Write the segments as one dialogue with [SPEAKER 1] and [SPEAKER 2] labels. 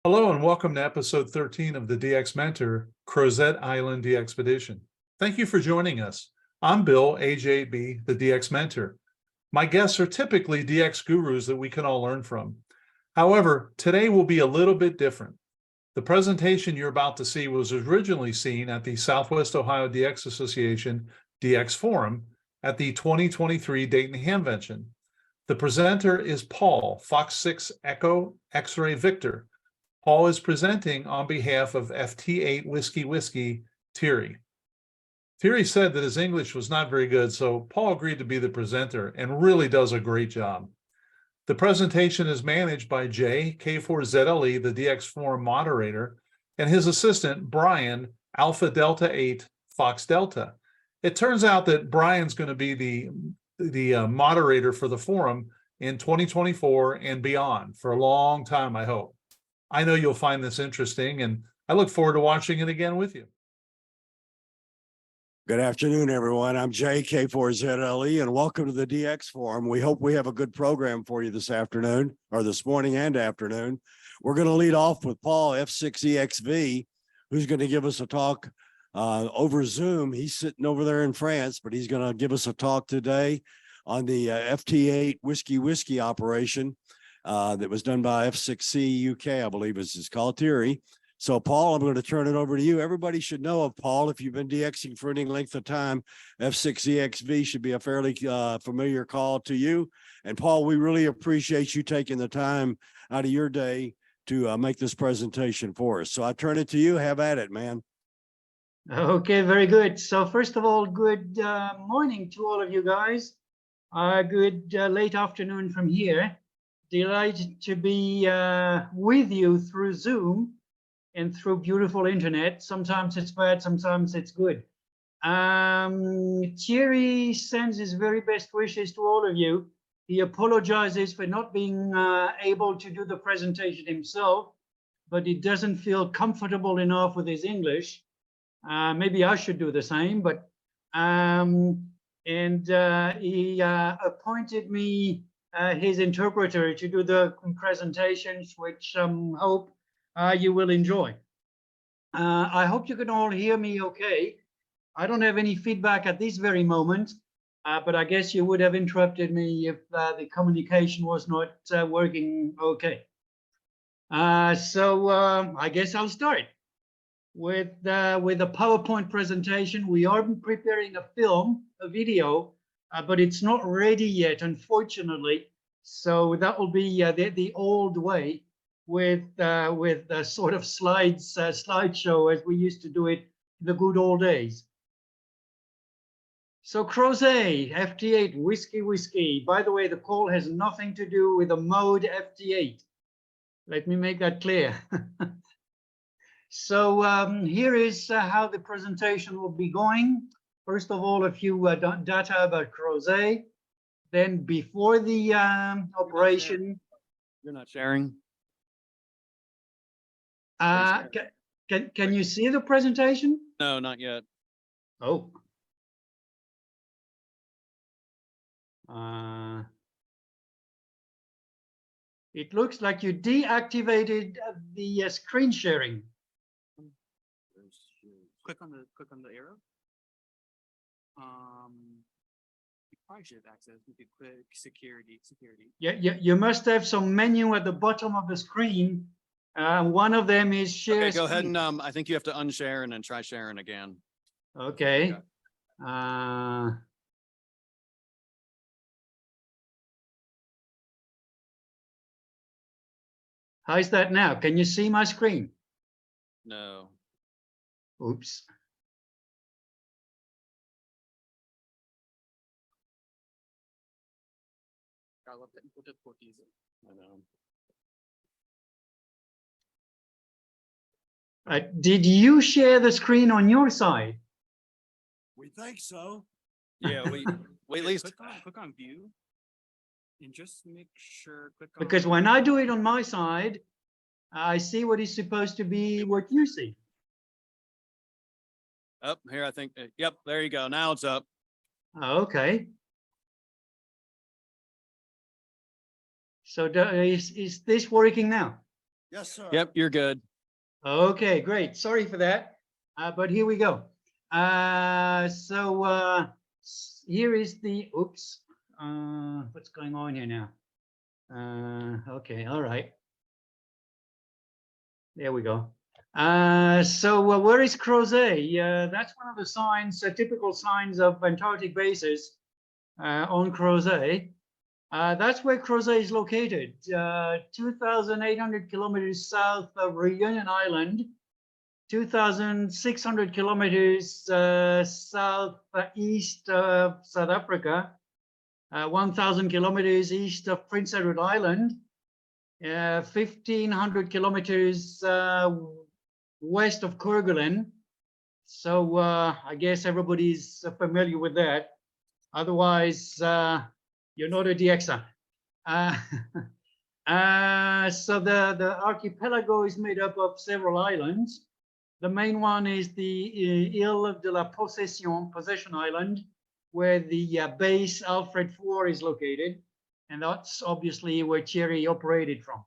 [SPEAKER 1] Hello and welcome to episode 13 of the DX Mentor, Crozet Island DXpedition. Thank you for joining us. I'm Bill, age 8B, the DX Mentor. My guests are typically DX gurus that we can all learn from. However, today will be a little bit different. The presentation you're about to see was originally seen at the Southwest Ohio DX Association DX Forum at the 2023 Dayton Hamvention. The presenter is Paul, Fox 6 Echo X-Ray Victor. Paul is presenting on behalf of FT8WW Thierry. Thierry said that his English was not very good, so Paul agreed to be the presenter and really does a great job. The presentation is managed by Jay, K4ZLE, the DX Forum moderator, and his assistant, Brian, Alpha Delta 8, Fox Delta. It turns out that Brian's going to be the moderator for the forum in 2024 and beyond for a long time, I hope. I know you'll find this interesting, and I look forward to watching it again with you.
[SPEAKER 2] Good afternoon, everyone. I'm Jay, K4ZLE, and welcome to the DX Forum. We hope we have a good program for you this afternoon, or this morning and afternoon. We're going to lead off with Paul, F6EXV, who's going to give us a talk over Zoom. He's sitting over there in France, but he's going to give us a talk today on the FT8WW operation. That was done by F6C UK, I believe is called Thierry. So Paul, I'm going to turn it over to you. Everybody should know of Paul. If you've been DXing for any length of time, F6EXV should be a fairly familiar call to you. And Paul, we really appreciate you taking the time out of your day to make this presentation for us. So I turn it to you. Have at it, man.
[SPEAKER 3] Okay, very good. So first of all, good morning to all of you guys. Good late afternoon from here. Delighted to be with you through Zoom and through beautiful internet. Sometimes it's bad, sometimes it's good. Thierry sends his very best wishes to all of you. He apologizes for not being able to do the presentation himself, but he doesn't feel comfortable enough with his English. Maybe I should do the same, but he appointed me his interpreter to do the presentations, which hope you will enjoy. I hope you can all hear me okay. I don't have any feedback at this very moment, but I guess you would have interrupted me if the communication was not working okay. So I guess I'll start with a PowerPoint presentation. We are preparing a video, but it's not ready yet, unfortunately. So that will be the old way with a sort of slideshow as we used to do it in the good old days. So Crozet, FT8WW. By the way, the call has nothing to do with the mode FT8. Let me make that clear. So here is how the presentation will be going. First of all, a few data about Crozet. Then before the operation.
[SPEAKER 4] You're not sharing?
[SPEAKER 3] Can you see the presentation?
[SPEAKER 4] No, not yet.
[SPEAKER 3] Oh. It looks like you deactivated the screen sharing.
[SPEAKER 4] Click on the arrow. You probably should have access. You could click security.
[SPEAKER 3] Yeah, you must have some menu at the bottom of the screen. One of them is share.
[SPEAKER 4] Okay, go ahead
[SPEAKER 3] screen.
[SPEAKER 4] and I think you have to unshare and then try sharing again.
[SPEAKER 3] Okay. How's that now? Can you see my screen?
[SPEAKER 4] No.
[SPEAKER 3] Oops.
[SPEAKER 4] I know.
[SPEAKER 3] Did you share the screen on your side?
[SPEAKER 2] We think so.
[SPEAKER 4] Yeah, we at least
[SPEAKER 5] click on view and just make sure
[SPEAKER 3] Because when I do it on my side, I see what is supposed to be what you see.
[SPEAKER 4] up here. I think. Yep, there you go. Now it's up.
[SPEAKER 3] Okay. So is this working now?
[SPEAKER 2] Yes, sir.
[SPEAKER 4] Yep, you're good.
[SPEAKER 3] Okay, great. Sorry for that, but here we go. Here is the, oops, what's going on here now? Okay, all right. There we go. Where is Crozet? That's one of the signs, typical signs of Antarctic bases on Crozet. That's where Crozet is located, 2,800 kilometers south of Reunion Island, 2,600 kilometers southeast of South Africa, 1,000 kilometers east of Prince Edward Island, 1,500 kilometers west of Kerguelen. So I guess everybody's familiar with that. Otherwise, you're not a DXer. So the archipelago is made up of several islands. The main one is the Ile de la Possession, Possession Island, where the base Alfred IV is located. And that's obviously where Thierry operated from.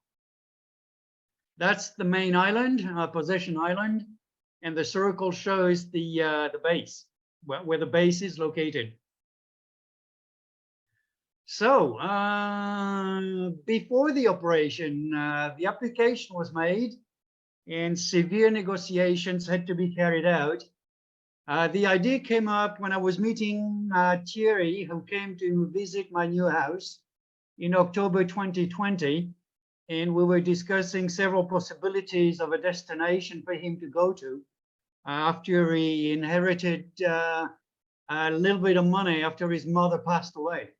[SPEAKER 3] That's the main island, Possession Island. And the circle shows the base, where the base is located. So before the operation, the application was made and severe negotiations had to be carried out. The idea came up when I was meeting Thierry, who came to visit my new house in October 2020. And we were discussing several possibilities of a destination for him to go to after he inherited a little bit of money after his mother passed away.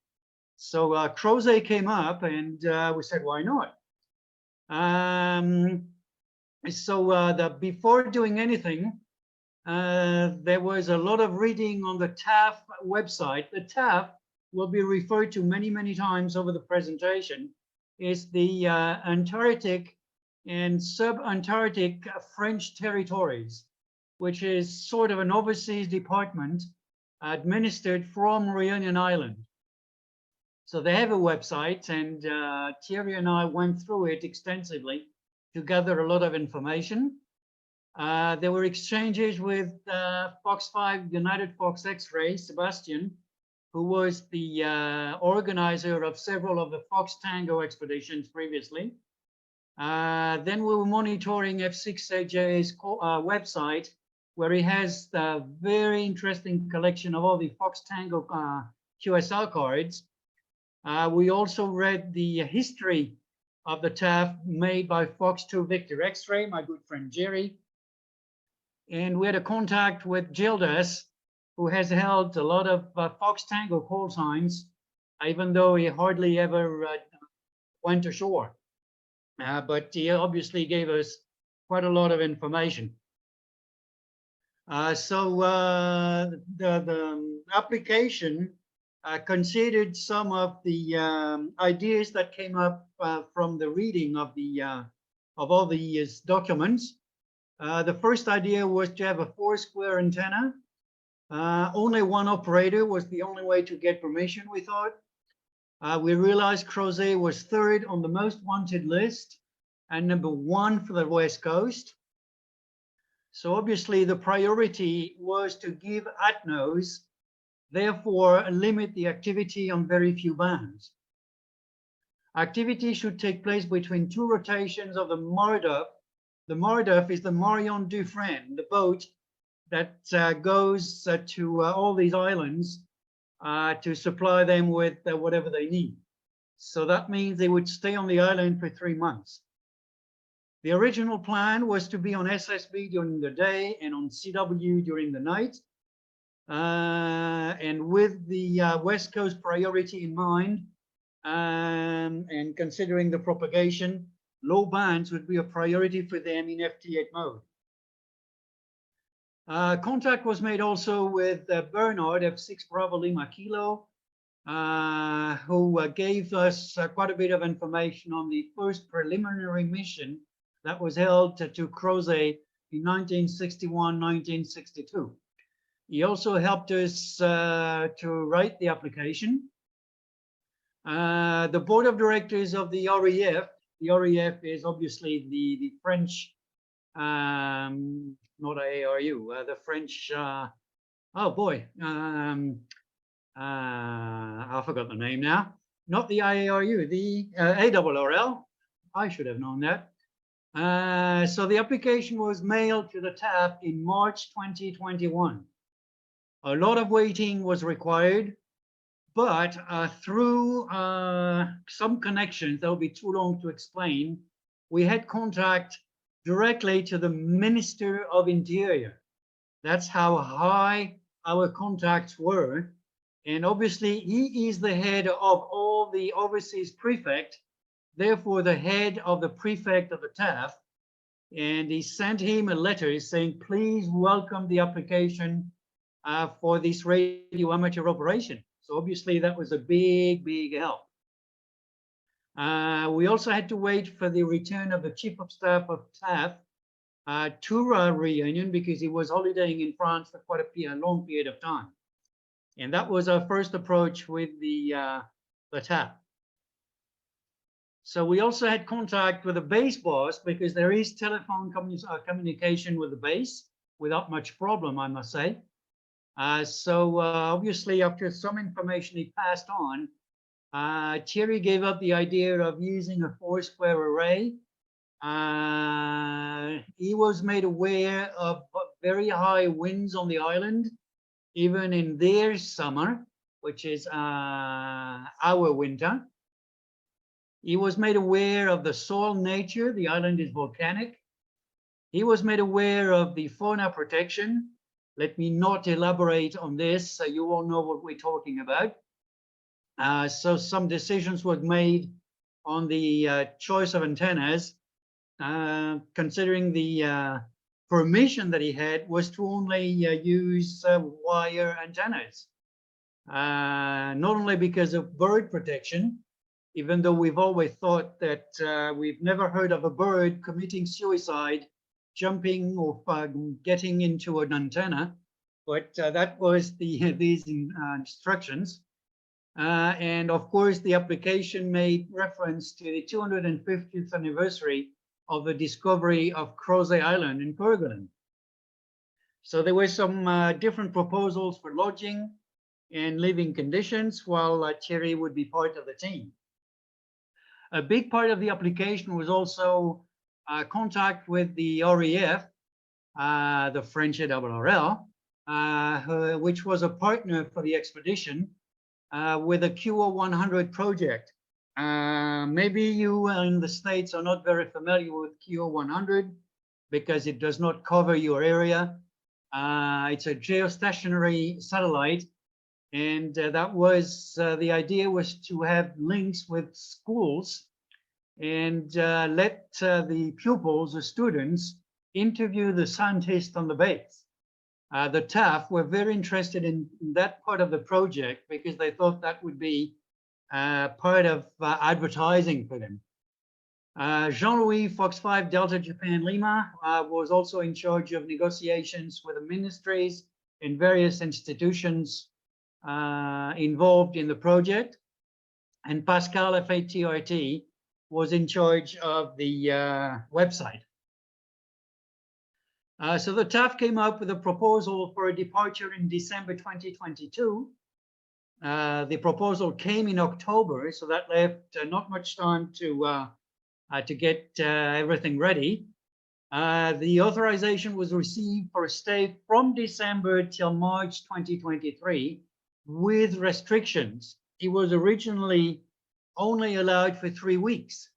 [SPEAKER 3] So Crozet came up and we said, why not? Before doing anything, there was a lot of reading on the TAF website. The TAF will be referred to many, many times over the presentation. Is the Antarctic and sub-Antarctic French territories, which is sort of an overseas department administered from Reunion Island. So they have a website, and Thierry and I went through it extensively to gather a lot of information. There were exchanges with Fox 5 United Fox X-Ray, Sebastian, who was the organizer of several of the Fox Tango expeditions previously. Then we were monitoring F6AJ's website, where he has a very interesting collection of all the Fox Tango QSL cards. We also read the history of the TAF made by Fox 2 Victor X-Ray, my good friend Jerry. And we had a contact with Gildas, who has held a lot of Fox Tango call signs, even though he hardly ever went ashore. But he obviously gave us quite a lot of information. The application considered some of the ideas that came up from the reading of all these documents. The first idea was to have a 4-square antenna. Only one operator was the only way to get permission, we thought. We realized Crozet was 3rd on the most wanted list and number 1 for the West Coast. So obviously the priority was to give ATNOs, therefore limit the activity on very few bands. Activity should take place between 2 rotations of the MARDUF. The MARDUF is the Marion Dufresne, the boat that goes to all these islands to supply them with whatever they need. So that means they would stay on the island for 3 months. The original plan was to be on SSB during the day and on CW during the night. And with the West Coast priority in mind, and considering the propagation, low bands would be a priority for them in FT8 mode. Contact was made also with Bernard of 6 Bravo Lima Kilo, who gave us quite a bit of information on the first preliminary mission that was held to Crozet in 1961-1962. He also helped us to write the application. The board of directors of the REF The RAF is obviously the French, not AARU, the French, oh boy, I forgot the name now. Not the IARU, the ARRL. I should have known that. So the application was mailed to the TAF in March 2021. A lot of waiting was required, but through some connections, that will be too long to explain, we had contact directly to the Minister of Interior. That's how high our contacts were. And obviously, he is the head of all the overseas prefect, therefore the head of the prefect of the TAF. And he sent him a letter saying, please welcome the application for this radio amateur operation. So obviously that was a big, big help. We also had to wait for the return of the Chief of Staff of TAF to our reunion because he was holidaying in France for quite a long period of time. And that was our first approach with the TAF. So we also had contact with the base boss because there is telephone communication with the base without much problem, I must say. So obviously, after some information he passed on, Thierry gave up the idea of using a 4-square array. He was made aware of very high winds on the island, even in their summer, which is our winter. He was made aware of the soil nature. The island is volcanic. He was made aware of the fauna protection. Let me not elaborate on this, so you all know what we're talking about. So some decisions were made on the choice of antennas, considering the permission that he had was to only use wire antennas. Not only because of bird protection, even though we've always thought that we've never heard of a bird committing suicide, jumping or getting into an antenna, but that was these instructions. And of course, the application made reference to the 250th anniversary of the discovery of Crozet Island in Kerguelen. So there were some different proposals for lodging and living conditions, while Thierry would be part of the team. A big part of the application was also contact with the RAF, the French ARRL, which was a partner for the expedition with a QO100 project. Maybe you in the States are not very familiar with QO100 because it does not cover your area. It's a geostationary satellite, and that was the idea was to have links with schools and let the pupils, the students, interview the scientists on the base. The TAF were very interested in that part of the project because they thought that would be part of advertising for them. Jean-Louis Fox 5 Delta Japan Lima was also in charge of negotiations with the ministries and various institutions involved in the project. And Pascal FT8WW was in charge of the website. So the TAF came up with a proposal for a departure in December 2022. The proposal came in October, so that left not much time to get everything ready. The authorization was received for a stay from December till March 2023 with restrictions. It was originally only allowed for 3 weeks,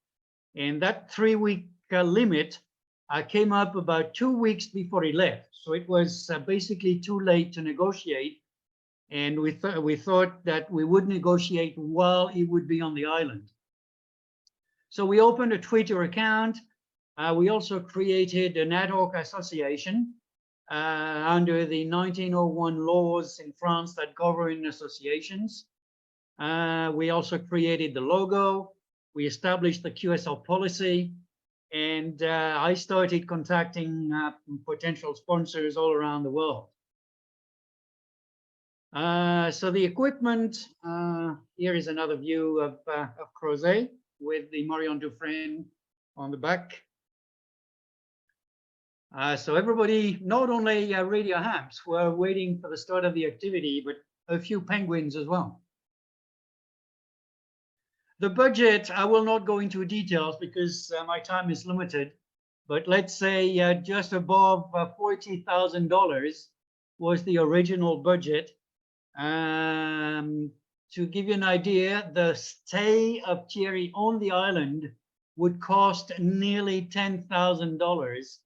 [SPEAKER 3] and that 3-week limit came up about 2 weeks before he left. So it was basically too late to negotiate, and we thought that we would negotiate while he would be on the island. So we opened a Twitter account. We also created an ad hoc association under the 1901 laws in France that govern associations. We also created the logo. We established the QSL policy, and I started contacting potential sponsors all around the world. So the equipment, here is another view of Crozet. with the Marion Dufresne on the back. So everybody, not only radio hams, were waiting for the start of the activity, but a few penguins as well. The budget, I will not go into details because my time is limited, but let's say just above $40,000 was the original budget. To give you an idea, the stay of Thierry on the island would cost nearly $10,000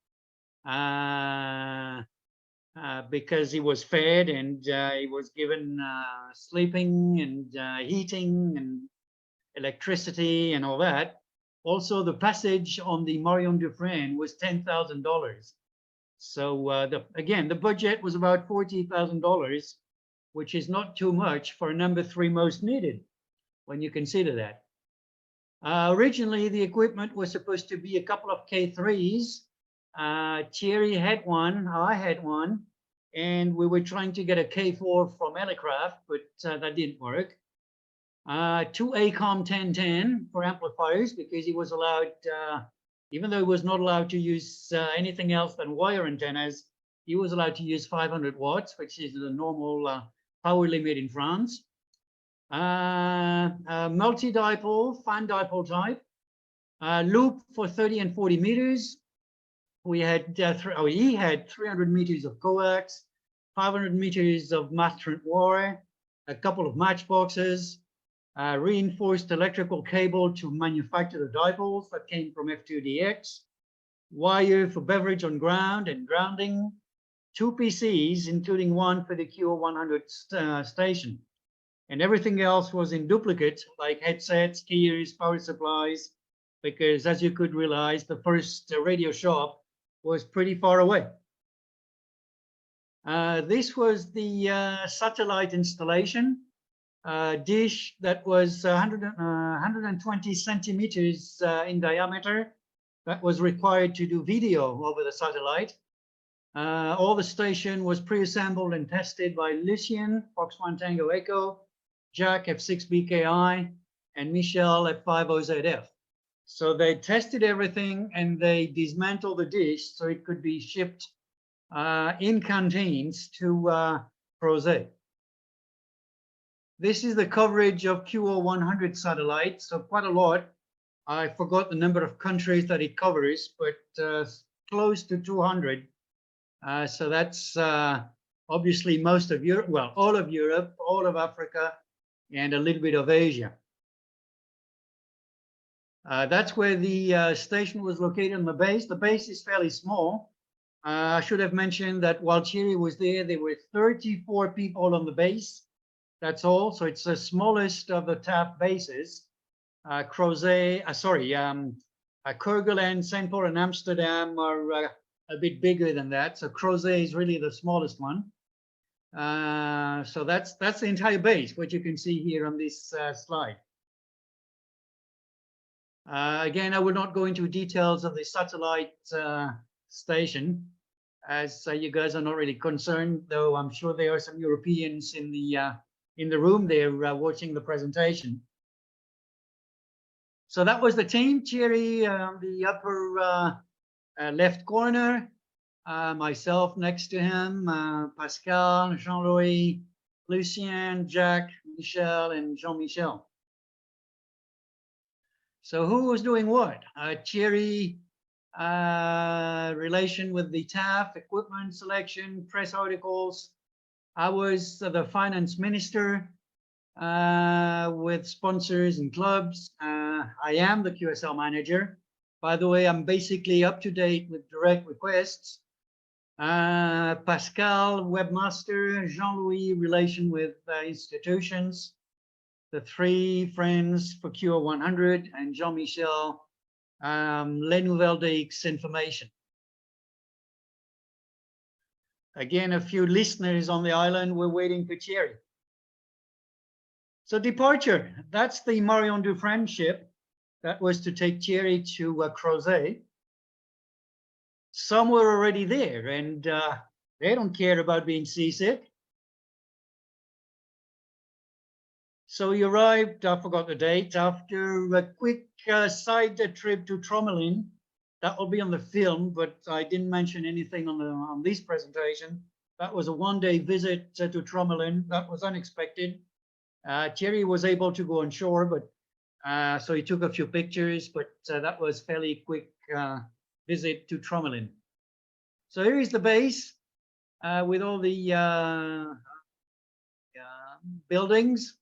[SPEAKER 3] because he was fed and he was given sleeping and heating and electricity and all that. Also, the passage on the Marion Dufresne was $10,000. So again, the budget was about $40,000, which is not too much for number 3 most needed when you consider that. Originally, the equipment was supposed to be a couple of K3s. Thierry had one, I had one, and we were trying to get a K4 from Elecraft, but that didn't work. 2 ACOM 1010 for amplifiers because he was allowed, even though he was not allowed to use anything else than wire antennas, he was allowed to use 500 watts, which is the normal power limit in France. Multi-dipole, fan dipole type, loop for 30 and 40 meters. We had, he had 300 meters of coax, 500 meters of master wire, a couple of matchboxes, reinforced electrical cable to manufacture the dipoles that came from F2DX, wire for beverage on ground and grounding, 2 PCs, including one for the QO100 station. And everything else was in duplicate, like headsets, gears, power supplies, because as you could realize, the first radio shop was pretty far away. This was the satellite installation. Dish that was 120 centimeters in diameter that was required to do video over the satellite. All the station was pre-assembled and tested by Lucien, Fox 1 Tango Echo, Jack F6BKI, and Michel F50ZF. So they tested everything and they dismantled the dish so it could be shipped in canteens to Crozet. This is the coverage of QO100 satellites, so quite a lot. I forgot the number of countries that it covers, but close to 200. So that's obviously most of Europe, well, all of Europe, all of Africa, and a little bit of Asia. That's where the station was located on the base. The base is fairly small. I should have mentioned that while Thierry was there were 34 people on the base. That's all. So it's the smallest of the TAP bases. Crozet, Kerguelen, St. Paul, and Amsterdam are a bit bigger than that. So Crozet is really the smallest one. So that's the entire base, what you can see here on this slide. Again, I will not go into details of the satellite station, as you guys are not really concerned, though I'm sure there are some Europeans in the room there watching the presentation. So that was the team. Thierry, the upper left corner, myself next to him, Pascal, Jean-Louis, Lucien, Jack, Michel, and Jean-Michel. So who was doing what? Thierry, relation with the TAF, equipment selection, press articles. I was the finance minister with sponsors and clubs. I am the QSL manager. By the way, I'm basically up to date with direct requests. Pascal, webmaster, Jean-Louis, relation with institutions, the 3 friends for QO100, and Jean-Michel, Les Nouvelles DX information. Again, a few listeners on the island were waiting for Thierry. So departure, that's the Marion Dufresne ship that was to take Thierry to Crozet. Some were already there, and they don't care about being seasick. So he arrived, I forgot the date, after a quick side trip to Tromelin. That will be on the film, but I didn't mention anything on this presentation. That was a one-day visit to Tromelin. That was unexpected. Thierry was able to go on shore, but so he took a few pictures, but that was fairly quick visit to Tromelin. So here is the base with all the buildings.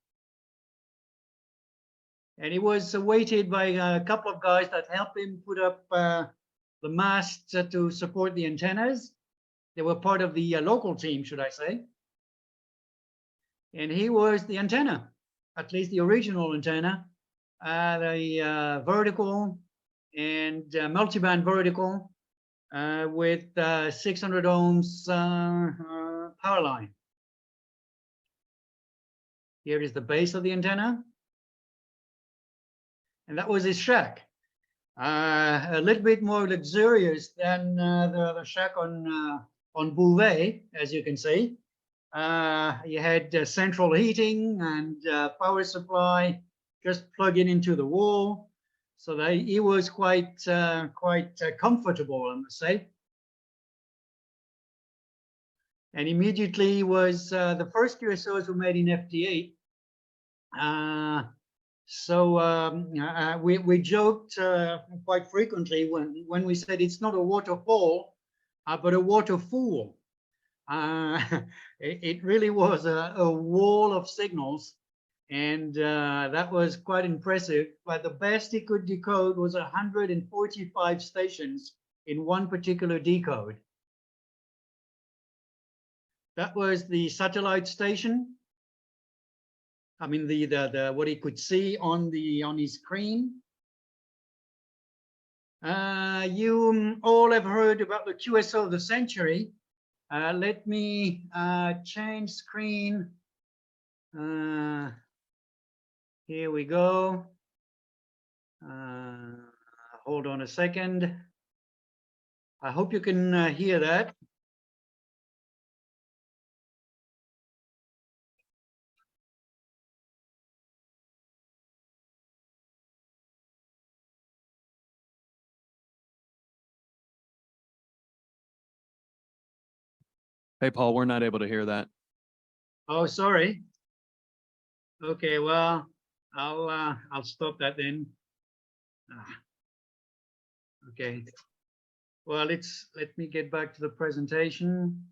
[SPEAKER 3] And he was weighted by a couple of guys that helped him put up the masts to support the antennas. They were part of the local team, should I say. And he was the antenna, at least the original antenna, the vertical and multiband vertical with 600 ohms power line. Here is the base of the antenna. And that was his shack. A little bit more luxurious than the shack on Bouvet, as you can see. He had central heating and power supply just plugging into the wall. So he was quite comfortable, I must say. And immediately was the first QSOs were made in FT8. So we joked quite frequently when we said it's not a waterfall, but a waterfall. It really was a wall of signals, and that was quite impressive. But the best he could decode was 145 stations in one particular decode. That was the satellite station. I mean, the what he could see on his screen. You all have heard about the QSO of the century. Let me change screen. Here we go. Hold on a second. I hope you can hear that.
[SPEAKER 4] Hey, Paul, we're not able to hear that.
[SPEAKER 3] Oh, sorry. Okay, well, I'll stop that then. Okay. Well, let me get back to the presentation.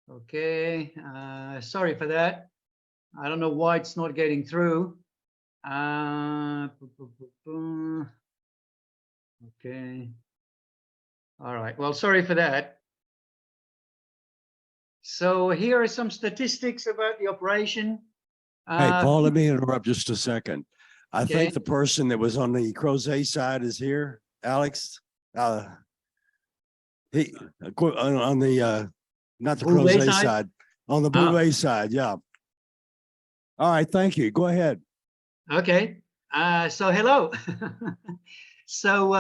[SPEAKER 3] Okay, sorry for that. I don't know why it's not getting through. Okay. All right. Well, sorry for that. So here are some statistics about the operation.
[SPEAKER 2] Hey, Paul, let me interrupt just a second. I
[SPEAKER 3] Okay.
[SPEAKER 2] think the person that was on the Crozet side is here, Alex. He on the not the
[SPEAKER 3] Bouvet
[SPEAKER 2] Crozet
[SPEAKER 3] side?
[SPEAKER 2] side, on the Bouvet side, yeah. All right, thank you. Go ahead.
[SPEAKER 3] Okay. So hello. So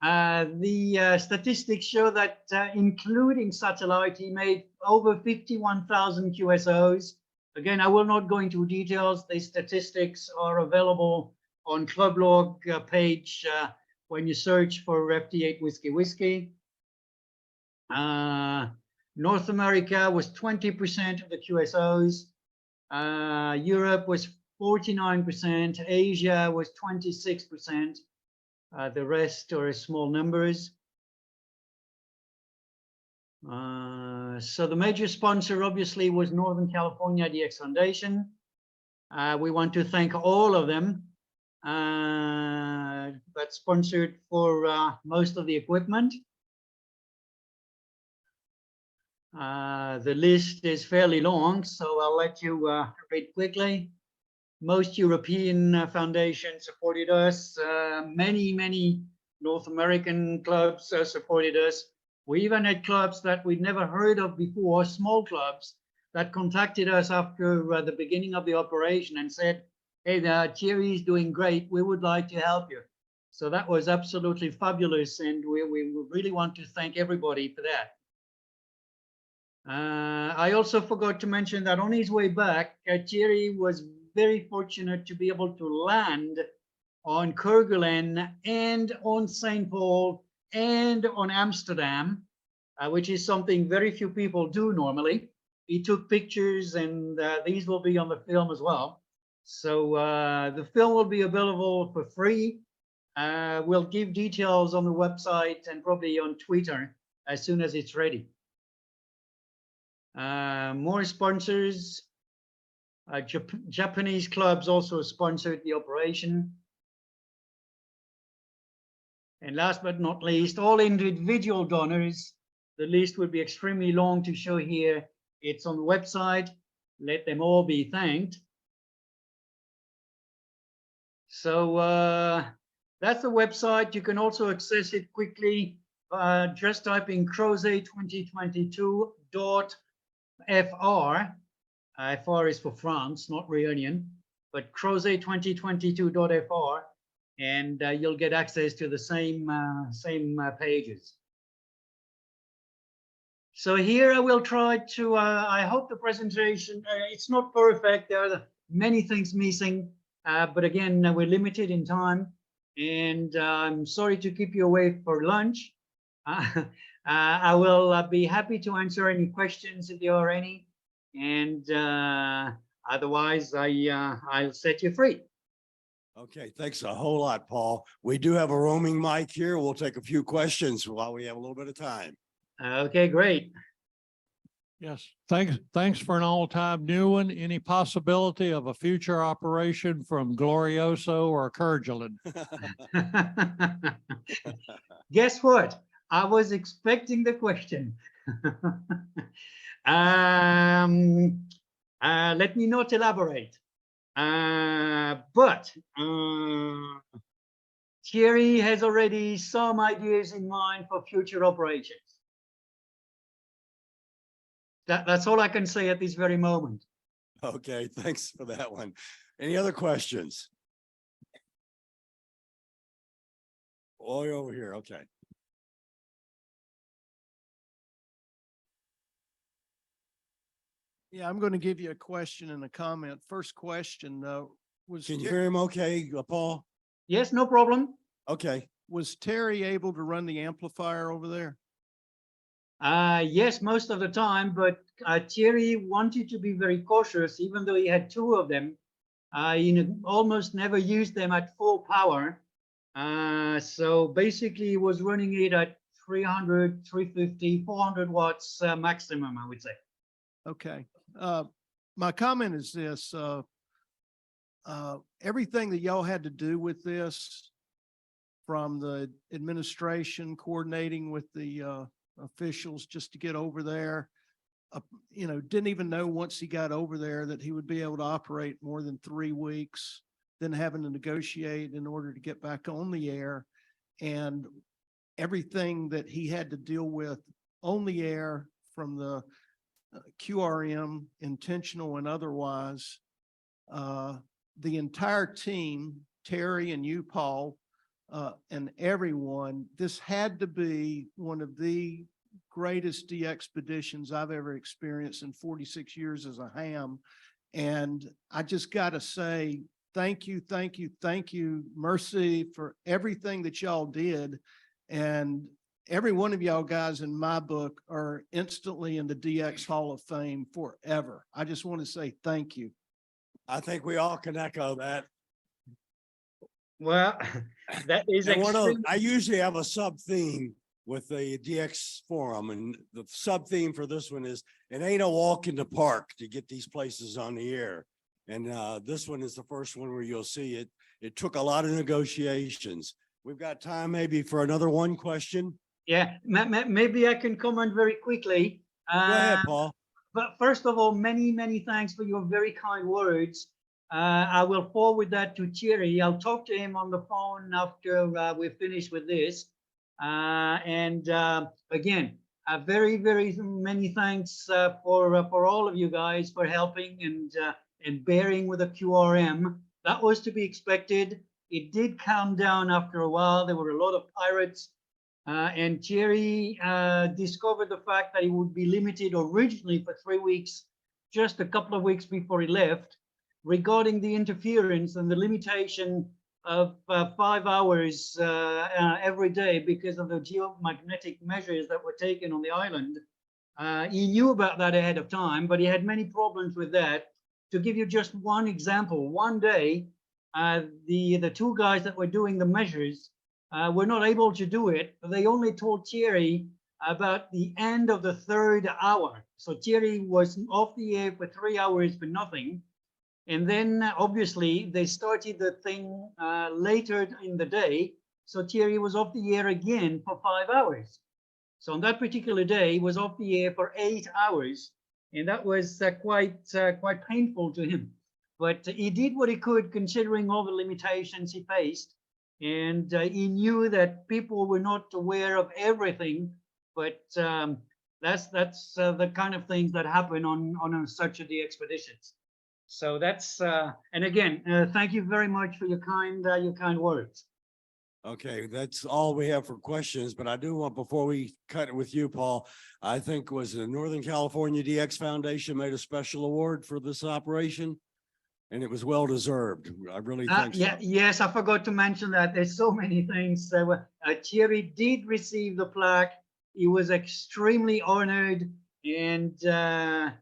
[SPEAKER 3] the statistics show that including satellite, he made over 51,000 QSOs. Again, I will not go into details. The statistics are available on Club Log page when you search for FT8 Whiskey. North America was 20% of the QSOs. Europe was 49%. Asia was 26%. The rest are small numbers. So the major sponsor obviously was Northern California DX Foundation. We want to thank all of them that sponsored for most of the equipment. The list is fairly long, so I'll let you read quickly. Most European foundations supported us. Many North American clubs supported us. We even had clubs that we'd never heard of before, small clubs, that contacted us after the beginning of the operation and said, hey, Thierry's doing great. We would like to help you. So that was absolutely fabulous. And we really want to thank everybody for that. I also forgot to mention that on his way back, Thierry was very fortunate to be able to land on Kerguelen and on St. Paul and on Amsterdam, which is something very few people do normally. He took pictures, and these will be on the film as well. So the film will be available for free. We'll give details on the website and probably on Twitter as soon as it's ready. More sponsors. Japanese clubs also sponsored the operation. And last but not least, all individual donors. The list would be extremely long to show here. It's on the website. Let them all be thanked. So that's the website. You can also access it quickly. Just type in crozet2022.fr. FR is for France, not Reunion, but crozet2022.fr, and you'll get access to the same pages. So here I will try to, I hope the presentation, it's not perfect. There are many things missing, but again, we're limited in time, and I'm sorry to keep you away for lunch. I will be happy to answer any questions if there are any, and otherwise I'll set you free.
[SPEAKER 2] Okay, thanks a whole lot, Paul. We do have a roaming mic here. We'll take a few questions while we have a little bit of time.
[SPEAKER 3] Okay, great.
[SPEAKER 6] Yes, thanks for an all-time new one. Any possibility of a future operation from Glorioso or Kerguelen?
[SPEAKER 3] Guess what? I was expecting the question. Let me not elaborate. But Thierry has already some ideas in mind for future operations. That's all I can say at this very moment.
[SPEAKER 2] Okay, thanks for that one. Any other questions? Oh, you're over here, okay.
[SPEAKER 7] Yeah, I'm going to give you a question and a comment. First question, was
[SPEAKER 2] Can you hear him okay, Paul?
[SPEAKER 3] Yes, no problem.
[SPEAKER 2] Okay,
[SPEAKER 7] was Terry able to run the amplifier over there?
[SPEAKER 3] Yes, most of the time, but Thierry wanted to be very cautious, even though he had two of them. He almost never used them at full power. So basically he was running it at 300, 350, 400 watts maximum, I would say.
[SPEAKER 7] Okay. My comment is this, everything that y'all had to do with this, from the administration coordinating with the officials just to get over there, didn't even know once he got over there that he would be able to operate more than 3 weeks, then having to negotiate in order to get back on the air, and everything that he had to deal with on the air from the QRM, intentional and otherwise. The entire team, Terry and you, Paul, and everyone, this had to be one of the greatest DXpeditions I've ever experienced in 46 years as a ham. And I just got to say, thank you, thank you, thank you, Mercy, for everything that y'all did. And every one of y'all guys in my book are instantly in the DX Hall of Fame forever. I just want to say thank you.
[SPEAKER 2] I think we all can echo that.
[SPEAKER 3] Well, that is
[SPEAKER 2] And I usually have a sub theme with the DX forum, and the sub theme for this one is, it ain't a walk in the park to get these places on the air. And this one is the first one where you'll see it. It took a lot of negotiations. We've got time maybe for another one question.
[SPEAKER 3] Yeah, maybe I can comment very quickly.
[SPEAKER 2] Go ahead, Paul.
[SPEAKER 3] But first of all, many, many thanks for your very kind words. I will forward that to Thierry. I'll talk to him on the phone after we're finished with this. Again, very, very many thanks for all of you guys for helping and bearing with the QRM. That was to be expected. It did calm down after a while. There were a lot of pirates And Thierry discovered the fact that he would be limited originally for 3 weeks, just a couple of weeks before he left, regarding the interference and the limitation of 5 hours every day because of the geomagnetic measures that were taken on the island. He knew about that ahead of time, but he had many problems with that. To give you just one example, one day, the two guys that were doing the measures were not able to do it. They only told Thierry about the end of the 3rd hour. So Thierry was off the air for 3 hours for nothing. And then obviously they started the thing later in the day. So Thierry was off the air again for 5 hours. So on that particular day, he was off the air for 8 hours. And that was quite painful to him. But he did what he could considering all the limitations he faced. And he knew that people were not aware of everything, but that's the kind of things that happen on such a DXpeditions. So that's and again, thank you very much for your kind words.
[SPEAKER 2] Okay, that's all we have for questions, but I do want, before we cut it with you, Paul, I think was the Northern California DX Foundation made a special award for this operation, and it was well deserved. I really think so.
[SPEAKER 3] Yes, I forgot to mention that. There's so many things. Thierry did receive the plaque. He was extremely honored, and I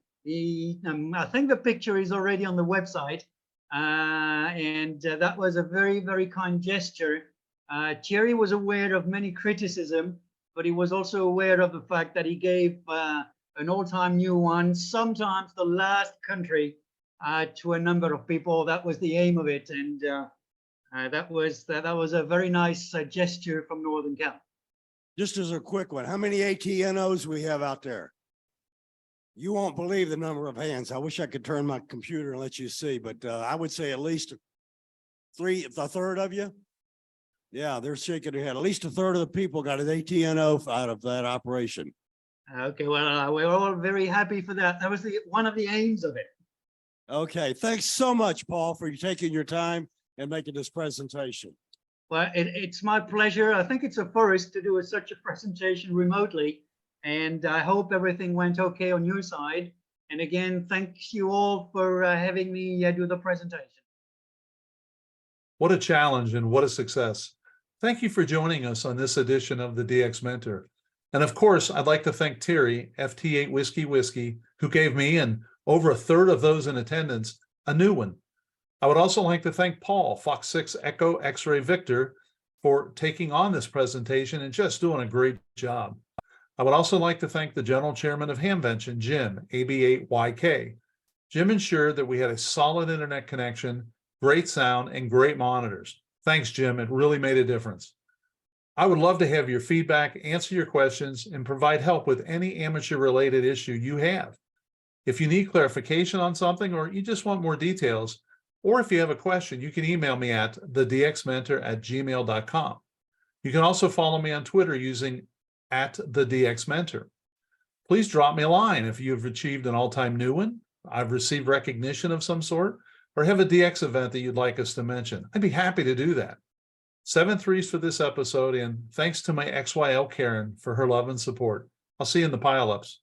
[SPEAKER 3] think the picture is already on the website, and that was a very, very kind gesture. Thierry was aware of many criticism, but he was also aware of the fact that he gave an all-time new one, sometimes the last country, to a number of people. That was the aim of it, and that was a very nice gesture from Northern Cal.
[SPEAKER 2] Just as a quick one, how many ATNOs we have out there? You won't believe the number of hands. I wish I could turn my computer and let you see, but I would say at least a third of you. Yeah, they're shaking their head. At least a third of the people got an ATNO out of that operation.
[SPEAKER 3] Okay, well, we're all very happy for that. That was one of the aims of it.
[SPEAKER 2] Okay, thanks so much, Paul, for taking your time and making this presentation.
[SPEAKER 3] Well, it's my pleasure. I think it's a first to do such a presentation remotely, and I hope everything went okay on your side. And again, thank you all for having me do the presentation.
[SPEAKER 1] What a challenge and what a success. Thank you for joining us on this edition of the DX Mentor. And of course, I'd like to thank Thierry, FT8WW, who gave me and over a third of those in attendance a new one. I would also like to thank Paul, Fox 6 Echo X-Ray Victor, for taking on this presentation and just doing a great job. I would also like to thank the General Chairman of Hamvention, Jim, AB8YK. Jim ensured that we had a solid internet connection, great sound, and great monitors. Thanks, Jim. It really made a difference. I would love to have your feedback, answer your questions, and provide help with any amateur-related issue you have. If you need clarification on something or you just want more details, or if you have a question, you can email me at thedxmentor@gmail.com. You can also follow me on Twitter using @thedxmentor. Please drop me a line if you've achieved an all-time new one, I've received recognition of some sort, or have a DX event that you'd like us to mention. I'd be happy to do that. 7 threes for this episode, and thanks to my XYL Karen for her love and support. I'll see you in the pileups.